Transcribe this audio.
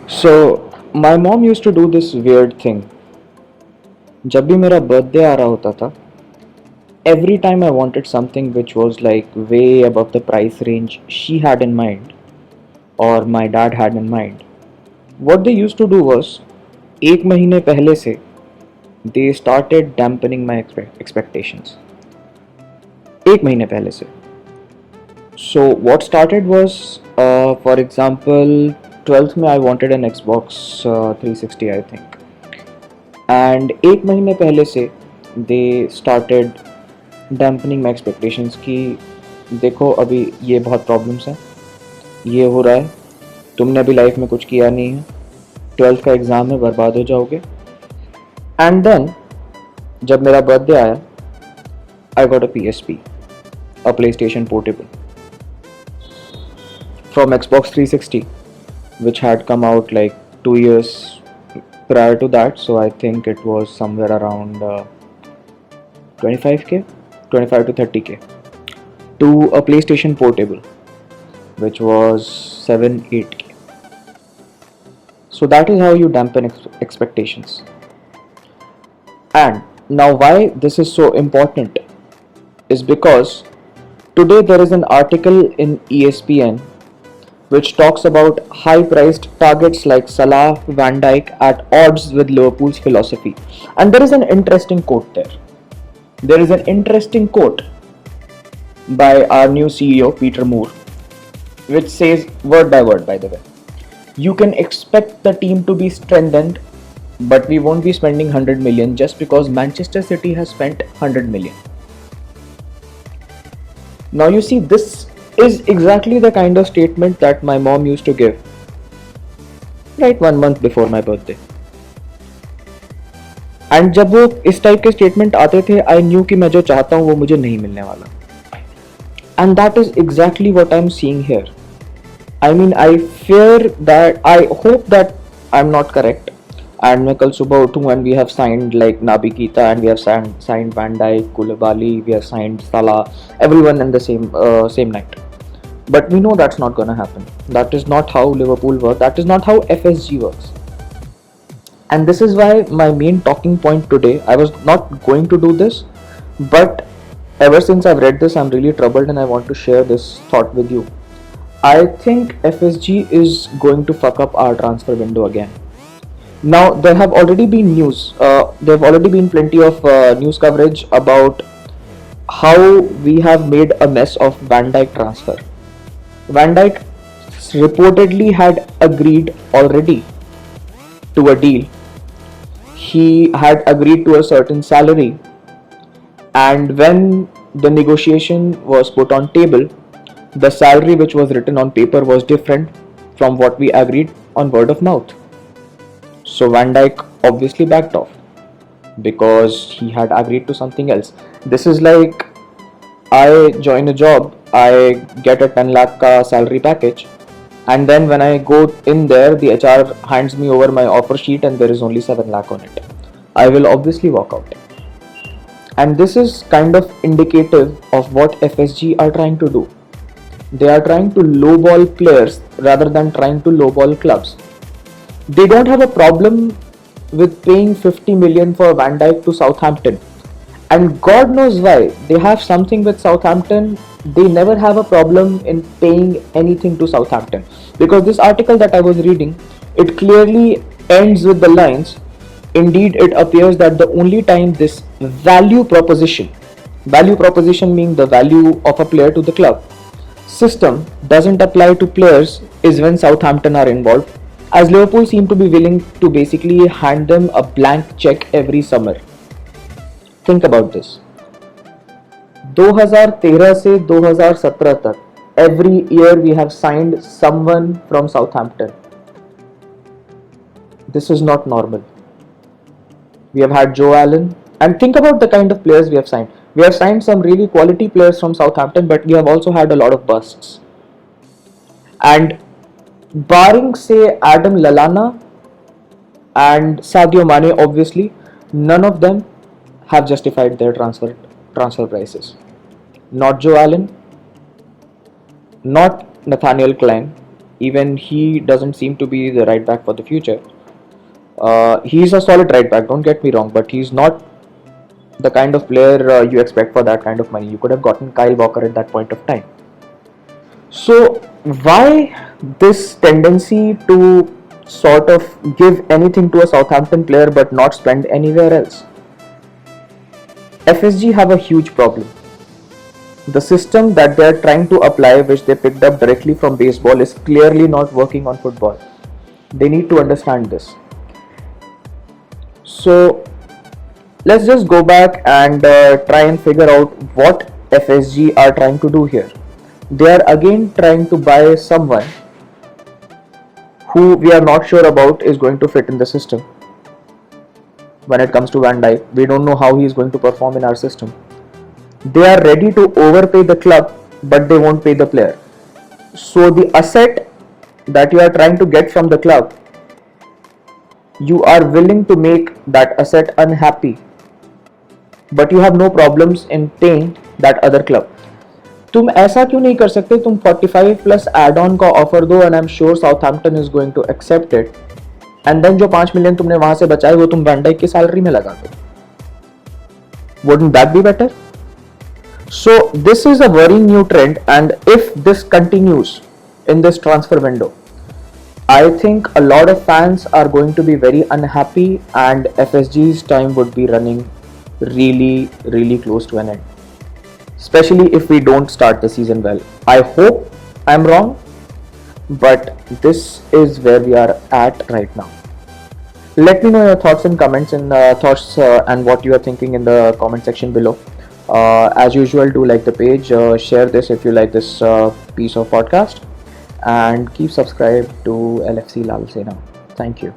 So, my mom used to do this weird thing. जब भी मेरा बर्थडे आ रहा होता था, every time I wanted something which was like way above the price range she had in mind or my dad had in mind, what they used to do was, एक महीने पहले से they started dampening my expectations. एक महीने पहले से. So what started was, for example, 12th में I wanted an Xbox 360 I think. And एक महीने पहले से they started dampening my expectations कि देखो अभी ये बहुत प्रॉब्लम्स हैं, ये हो रहा है, तुमने अभी लाइफ में कुछ किया नहीं है, 12th का एग्ज़ाम है, बर्बाद हो जाओगे. एंड देन जब मेरा बर्थडे आया, I got a PSP, a play station portable from Xbox 360 which had come out like 2 years prior to that, so I think it was somewhere around 25k, 25 to 30k, to a PlayStation Portable, which was 7 8k. So that is how you dampen expectations. And now, why this is so important is because today there is an article in ESPN which talks about high priced targets like Salah, Van Dijk at odds with Liverpool's philosophy. And there is an interesting quote there. There is an interesting quote by our new CEO, Peter Moore, which says, word by word, by the way, you can expect the team to be strengthened, but we won't be spending 100 million just because Manchester City has spent 100 million. Now you see, this is exactly the kind of statement that my mom used to give right 1 month before my birthday. And जब वो इस type के statement आते थे, I knew कि मैं जो चाहता हूँ वो मुझे नहीं मिलने वाला. And that is exactly what I am seeing here. I mean, I fear that, I hope that I am not correct, and मैं कल सुबह उठूँ and we have signed like Naby Keita, and we have signed Van Dijk, Koulibaly, we have signed Salah, everyone in the same night. But we know that's not gonna happen. That is not how Liverpool works. That is not how FSG works. And this is why my main talking point today, I was not going to do this, but ever since I've read this, I'm really troubled and I want to share this thought with you. I think FSG is going to fuck up our transfer window again. Now, there have already been news, there have already been plenty of news coverage about how we have made a mess of Van Dijk transfer. Van Dijk reportedly had agreed already to a deal. He had agreed to a certain salary, and when the negotiation was put on table, the salary which was written on paper was different from what we agreed on word of mouth. So Van Dijk obviously backed off because he had agreed to something else. This is like, I join a job, I get a 10 lakh ka salary package, and then when I go in there, the HR hands me over my offer sheet and there is only 7 lakh on it. I will obviously walk out. And this is kind of indicative of what FSG are trying to do. They are trying to lowball players rather than trying to lowball clubs. They don't have a problem with paying 50 million for Van Dijk to Southampton. And God knows why. They have something with Southampton. They never have a problem in paying anything to Southampton. Because this article that I was reading, it clearly ends with the lines, indeed it appears that the only time this value proposition meaning the value of a player to the club, system doesn't apply to players is when Southampton are involved, as Liverpool seem to be willing to basically hand them a blank check every summer. Think about this. 2013 से 2017 तक every year we have signed someone from Southampton. This is not normal. We have had Joe Allen, and think about the kind of players we have signed. We have signed some really quality players from Southampton, but we have also had a lot of busts. And barring say Adam Lallana and Sadio Mane, obviously none of them have justified their transfer prices. Not Joe Allen, not Nathaniel Klein, Even he doesn't seem to be the right back for the future. He's a solid right back, don't get me wrong, but he's not the kind of player you expect for that kind of money. You could have gotten Kyle Walker at that point of time. So, why this tendency to sort of give anything to a Southampton player but not spend anywhere else? FSG have a huge problem. The system that they are trying to apply, which they picked up directly from baseball, is clearly not working on football. They need to understand this. So, let's just go back and try and figure out what FSG are trying to do here. They are again trying to buy someone who we are not sure about is going to fit in the system. When it comes to Van Dijk, we don't know how he is going to perform in our system. They are ready to overpay the club, but they won't pay the player. So the asset that you are trying to get from the club, you are willing to make that asset unhappy, but you have no problems in paying that other club. तुम ऐसा क्यों नहीं कर सकते? तुम 45 plus add on का offer दो and I am sure Southampton is going to accept it, and then जो 5 मिलियन तुमने वहां से बचाए वो तुम वैन डाइक की सैलरी में लगा दो. Wouldn't that be better? So this is a very new trend, and if this continues in this transfer window, I think a lot of fans are going to be very unhappy and FSG's time would be running really close to an end. Especially if we don't start the season well. I hope I'm wrong, but this is where we are at right now. Let me know your thoughts and comments and and what you are thinking in the comment section below. As usual, do like the page, share this if you like this piece of podcast, and keep subscribed to LFC Lal Sena. Thank you.